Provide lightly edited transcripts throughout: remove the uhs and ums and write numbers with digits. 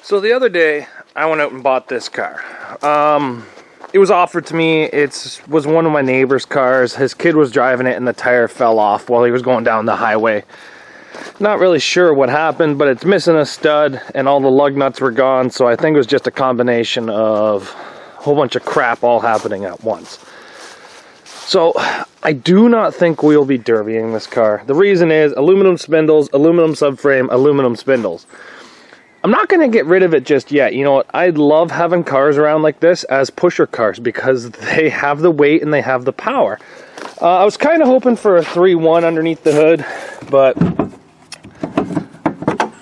So the other day, I went out and bought this car. It was offered to me. It was one of my neighbor's cars. His kid was driving it and the tire fell off while he was going down the highway. Not really sure what happened, but it's missing a stud and all the lug nuts were gone, so I think it was just a combination of a whole bunch of crap all happening at once. So I do not think we'll be derbying this car. The reason is aluminum spindles, aluminum subframe, aluminum spindles. I'm not going to get rid of it just yet. You know what? I love having cars around like this as pusher cars because they have the weight and they have the power. I was kind of hoping for a 3.1 underneath the hood, but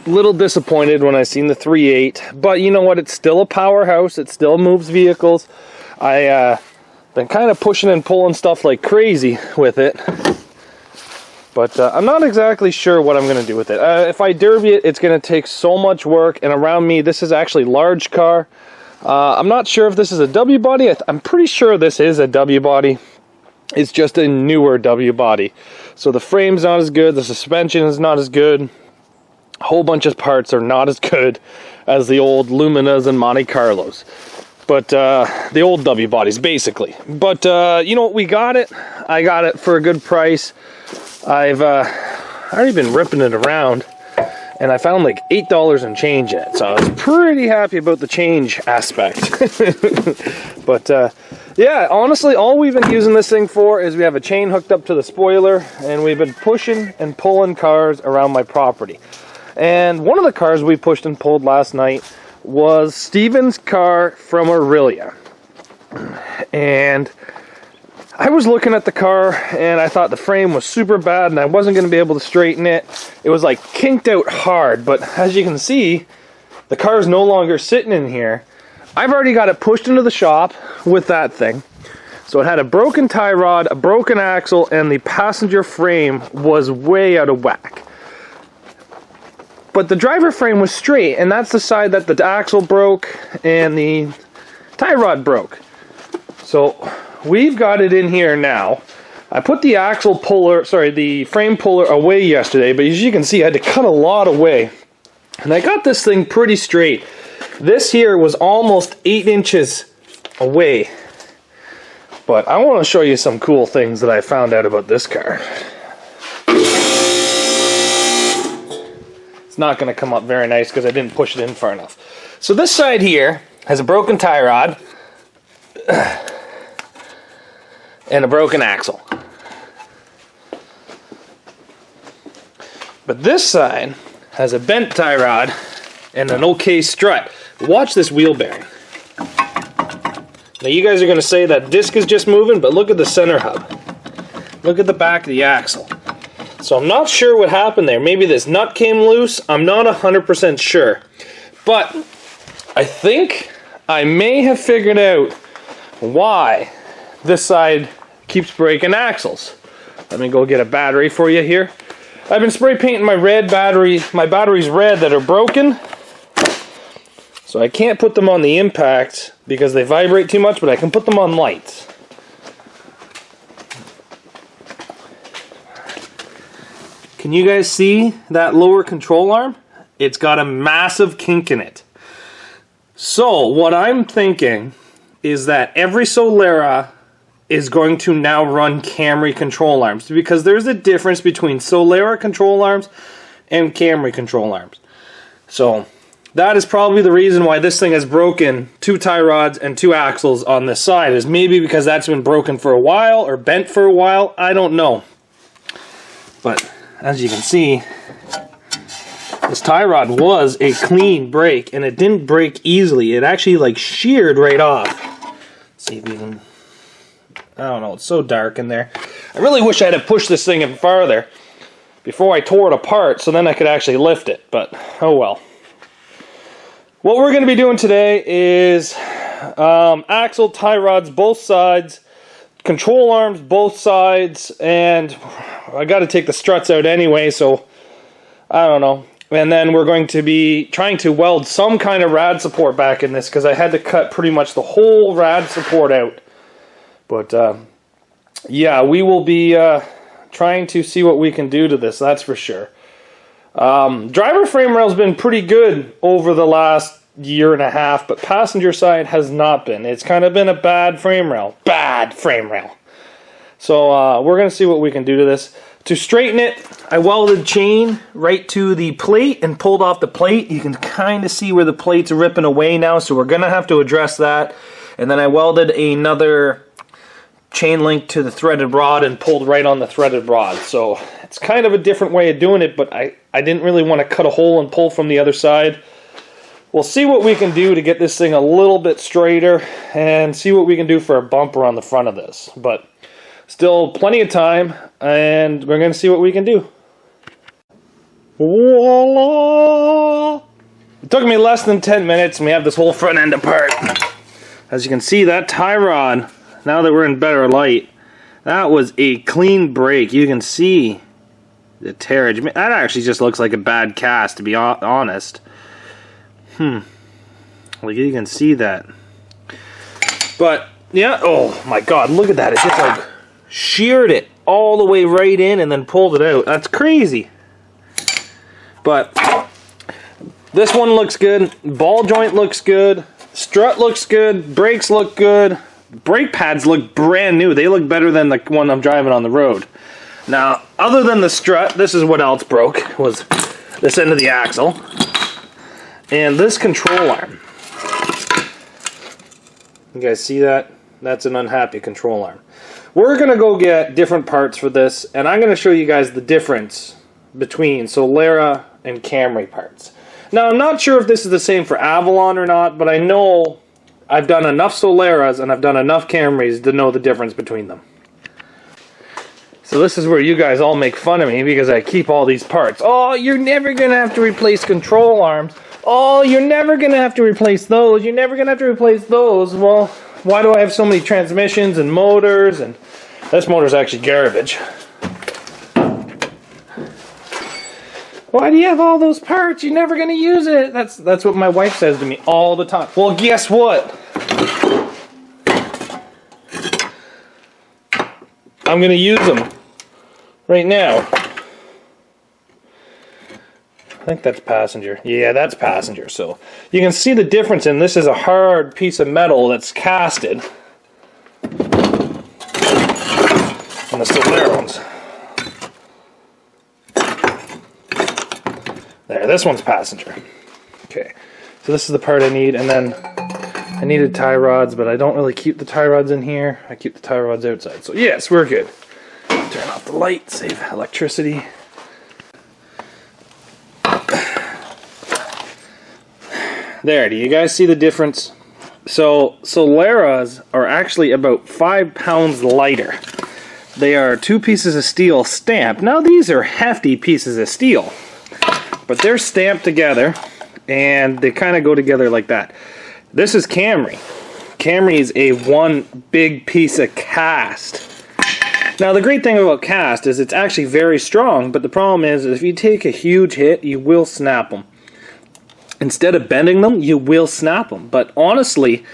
a little disappointed when I seen the 3.8. But you know what? It's still a powerhouse. It still moves vehicles. I been kind of pushing and pulling stuff like crazy with it. But I'm not exactly sure what I'm going to do with it. If I derby it, it's going to take so much work. And around me, this is actually a large car. I'm not sure if this is a W body. I'm pretty sure this is a W body. It's just a newer W body. So the frame's not as good. The suspension is not as good. A whole bunch of parts are not as good as the old Luminas and Monte Carlos. But the old W bodies, basically. But you know what? We got it. I got it for a good price. I've already been ripping it around, and I found like $8 and change in it, so I was pretty happy about the change aspect. But yeah, honestly, all we've been using this thing for is we have a chain hooked up to the spoiler, and we've been pushing and pulling cars around my property. And one of the cars we pushed and pulled last night was Steven's car from Aurelia. And I was looking at the car and I thought the frame was super bad and I wasn't going to be able to straighten it. It was like kinked out hard, but as you can see, the car is no longer sitting in here. I've already got it pushed into the shop with that thing. So it had a broken tie rod, a broken axle, and the passenger frame was way out of whack. But the driver frame was straight, and that's the side that the axle broke and the tie rod broke. So we've got it in here now. I put the the frame puller away yesterday, but as you can see, I had to cut a lot away. And I got this thing pretty straight. This here was almost 8 inches away. But I want to show you some cool things that I found out about this car. It's not going to come up very nice because I didn't push it in far enough. So this side here has a broken tie rod and a broken axle. But this side has a bent tie rod and an okay strut. Watch this wheel bearing. Now you guys are going to say that disc is just moving, but look at the center hub. Look at the back of the axle. So I'm not sure what happened there. Maybe this nut came loose. I'm not 100% sure. But I think I may have figured out why this side keeps breaking axles. Let me go get a battery for you here. I've been spray painting my batteries red that are broken. So I can't put them on the impact because they vibrate too much, but I can put them on lights. Can you guys see that lower control arm? It's got a massive kink in it. So what I'm thinking is that every Solera is going to now run Camry control arms, because there's a difference between Solera control arms and Camry control arms. So that is probably the reason why this thing has broken 2 tie rods and 2 axles on this side, is maybe because that's been broken for a while or bent for a while. I don't know. But as you can see, this tie rod was a clean break, and it didn't break easily. It actually like sheared right off. Let's see if you can, I don't know, it's so dark in there. I really wish I had pushed this thing in farther before I tore it apart, so then I could actually lift it, but oh well. What we're going to be doing today is axle, tie rods, both sides, control arms, both sides, and I got to take the struts out anyway, so I don't know. And then we're going to be trying to weld some kind of rad support back in this, because I had to cut pretty much the whole rad support out. But yeah, we will be trying to see what we can do to this, that's for sure. Driver frame rail's been pretty good over the last year and a half, but passenger side has not been. It's kind of been a bad frame rail. Bad frame rail. So we're going to see what we can do to this. To straighten it, I welded chain right to the plate and pulled off the plate. You can kind of see where the plate's ripping away now, so we're going to have to address that. And then I welded another chain link to the threaded rod and pulled right on the threaded rod. So it's kind of a different way of doing it, but I didn't really want to cut a hole and pull from the other side. We'll see what we can do to get this thing a little bit straighter and see what we can do for a bumper on the front of this. But still plenty of time, and we're going to see what we can do. Voila! It took me less than 10 minutes, and we have this whole front end apart. As you can see, that tie rod, now that we're in better light, that was a clean break. You can see the tearage. That actually just looks like a bad cast, to be honest. Like, you can see that. But, yeah, oh my god, look at that. It just like sheared it all the way right in and then pulled it out. That's crazy. But this one looks good. Ball joint looks good. Strut looks good. Brakes look good. Brake pads look brand new. They look better than the one I'm driving on the road. Now, other than the strut, this is what else broke, was this end of the axle. And this control arm. You guys see that? That's an unhappy control arm. We're going to go get different parts for this, and I'm going to show you guys the difference between Solera and Camry parts. Now, I'm not sure if this is the same for Avalon or not, but I know I've done enough Soleras and I've done enough Camrys to know the difference between them. So this is where you guys all make fun of me because I keep all these parts. Oh, you're never going to have to replace control arms. Oh, you're never going to have to replace those. You're never going to have to replace those. Well, why do I have so many transmissions and motors? And this motor's actually garbage. Why do you have all those parts? You're never going to use it. That's what my wife says to me all the time. Well, guess what? I'm going to use them right now. I think that's passenger. Yeah, that's passenger. So you can see the difference in this is a hard piece of metal that's casted. And the Solera ones. There, this one's passenger. Okay, so this is the part I need, and then I needed tie rods, but I don't really keep the tie rods in here. I keep the tie rods outside. So yes, we're good. Turn off the light, save electricity. There, do you guys see the difference? So Soleras are actually about 5 pounds lighter. They are 2 pieces of steel stamped. Now these are hefty pieces of steel, but they're stamped together and they kind of go together like that. This is Camry. Camry is a one big piece of cast. Now the great thing about cast is it's actually very strong, but the problem is if you take a huge hit, you will snap them. Instead of bending them, you will snap them. But honestly,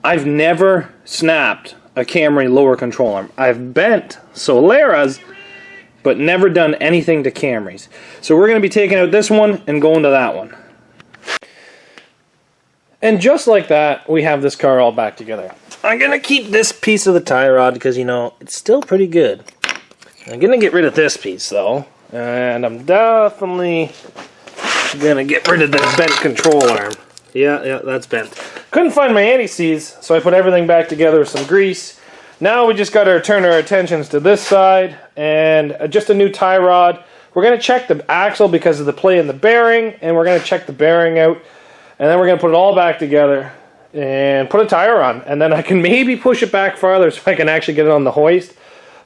I've never snapped a Camry lower control arm. I've bent Soleras, but never done anything to Camrys. So we're going to be taking out this one and going to that one. And just like that, we have this car all back together. I'm going to keep this piece of the tie rod because, you know, it's still pretty good. I'm going to get rid of this piece, though. And I'm definitely going to get rid of the bent control arm. Yeah, that's bent. Couldn't find my anti-seize, so I put everything back together with some grease. Now we just got to turn our attentions to this side and just a new tie rod. We're going to check the axle because of the play in the bearing, and we're going to check the bearing out. And then we're going to put it all back together and put a tire on. And then I can maybe push it back farther so I can actually get it on the hoist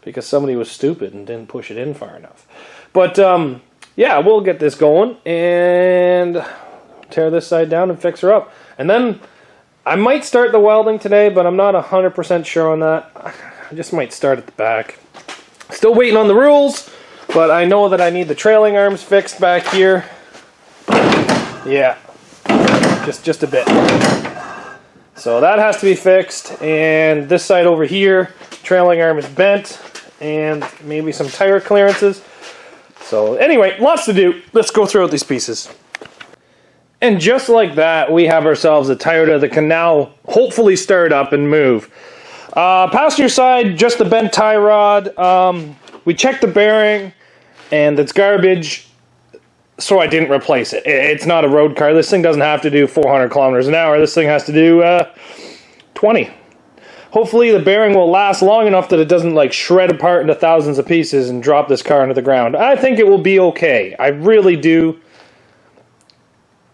because somebody was stupid and didn't push it in far enough. But yeah, we'll get this going and tear this side down and fix her up. And then I might start the welding today, but I'm not 100% sure on that. I just might start at the back. Still waiting on the rules, but I know that I need the trailing arms fixed back here. Yeah. Just a bit. So that has to be fixed, and this side over here, trailing arm is bent, and maybe some tire clearances. So anyway, lots to do. Let's go through out these pieces. And just like that, we have ourselves a Toyota that can now hopefully start up and move. Passenger side, just the bent tie rod. We checked the bearing, and it's garbage, so I didn't replace it. It's not a road car. This thing doesn't have to do 400 kilometers an hour. This thing has to do 20. Hopefully the bearing will last long enough that it doesn't like shred apart into thousands of pieces and drop this car into the ground. I think it will be okay. I really do.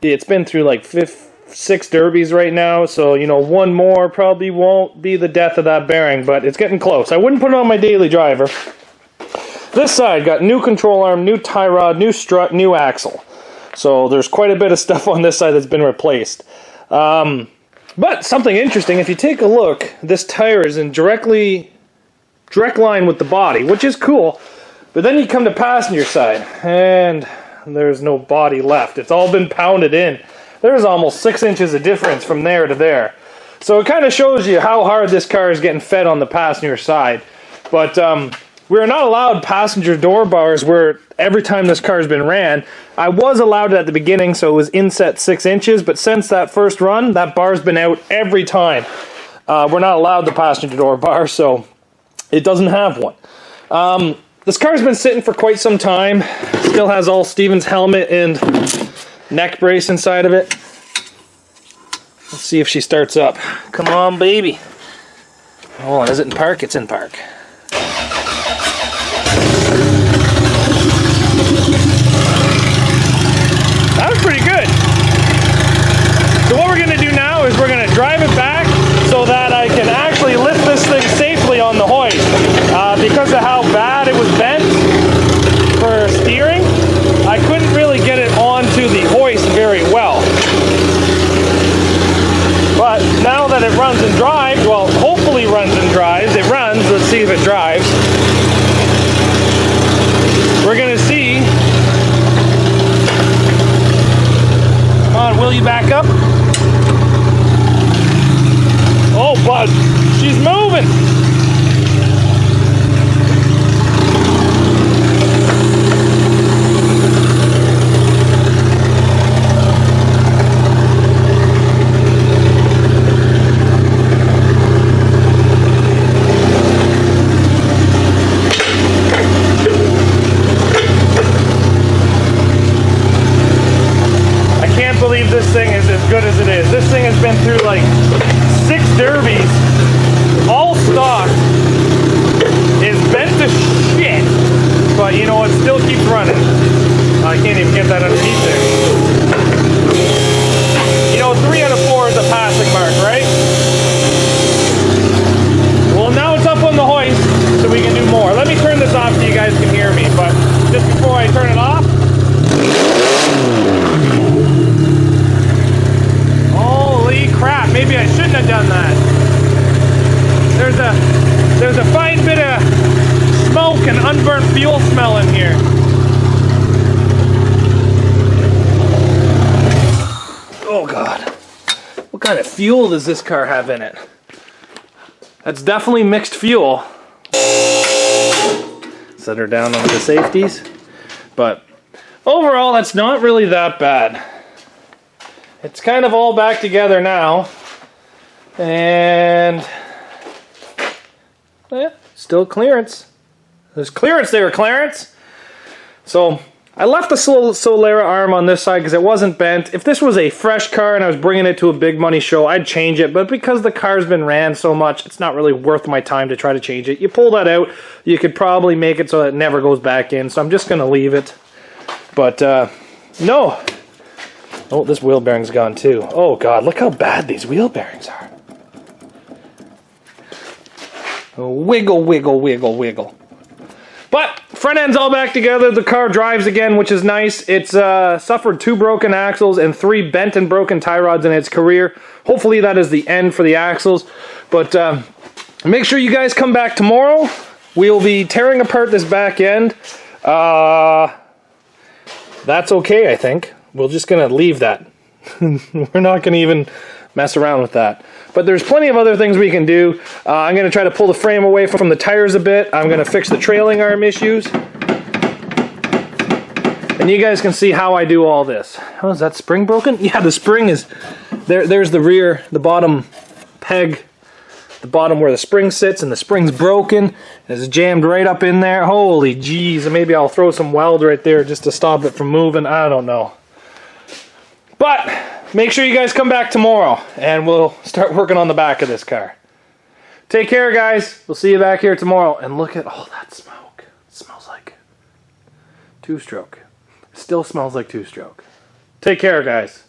It's been through like 6 derbies right now, so you know, one more probably won't be the death of that bearing, but it's getting close. I wouldn't put it on my daily driver. This side got new control arm, new tie rod, new strut, new axle. So there's quite a bit of stuff on this side that's been replaced. But something interesting, if you take a look, this tire is in direct line with the body, which is cool. But then you come to passenger side, and there's no body left. It's all been pounded in. There's almost 6 inches of difference from there to there. So it kind of shows you how hard this car is getting fed on the passenger side. But we're not allowed passenger door bars where every time this car's been ran. I was allowed it at the beginning, so it was inset 6 inches, but since that first run, that bar's been out every time. We're not allowed the passenger door bar, so it doesn't have one. This car's been sitting for quite some time. Still has all Steven's helmet and neck brace inside of it. Let's see if she starts up. Come on, baby. Oh, is it in park? It's in park. That was pretty good. So what we're going to do now is we're going to drive it back so that I can actually lift this thing safely on the hoist. Because of how bad it was bent for steering, I couldn't really get it onto the hoist very well. But now that it runs and drives, well, hopefully runs and drives. It runs. Let's see if it drives. We're going to see. Come on, will you back up? Oh, bud, she's moving. This thing is as good as it is. This thing has been through like 6 derbies, all stock, is bent to shit, but you know, it still keeps running. I can't even get that underneath there. You know, 3 out of 4 is a passing mark, right? Well, now it's up on the hoist, so we can do more. Let me turn this off so you guys can hear me, but just before I turn it off, crap, maybe I shouldn't have done that. There's a fine bit of smoke and unburnt fuel smell in here. Oh God. What kind of fuel does this car have in it? That's definitely mixed fuel. Set her down on the safeties. But overall, that's not really that bad. It's kind of all back together now, and yeah, still clearance. There's clearance there, Clarence. So I left the Solera arm on this side because it wasn't bent. If this was a fresh car and I was bringing it to a big money show, I'd change it. But because the car's been ran so much, it's not really worth my time to try to change it. You pull that out, you could probably make it so it never goes back in. So I'm just going to leave it. But no. Oh, this wheel bearing's gone too. Oh God, look how bad these wheel bearings are. Wiggle, wiggle, wiggle, wiggle. But front end's all back together. The car drives again, which is nice. It's suffered 2 broken axles and 3 bent and broken tie rods in its career. Hopefully that is the end for the axles. But make sure you guys come back tomorrow. We'll be tearing apart this back end. That's okay, I think. We're just going to leave that. We're not going to even mess around with that. But there's plenty of other things we can do. I'm going to try to pull the frame away from the tires a bit. I'm going to fix the trailing arm issues. And you guys can see how I do all this. Oh, is that spring broken? Yeah, the spring is there. There's the rear, the bottom peg, the bottom where the spring sits, and the spring's broken. It's jammed right up in there. Holy jeez, maybe I'll throw some weld right there just to stop it from moving. I don't know. But make sure you guys come back tomorrow and we'll start working on the back of this car. Take care, guys. We'll see you back here tomorrow. And look at all that smoke. It smells like two-stroke. Still smells like two-stroke. Take care, guys.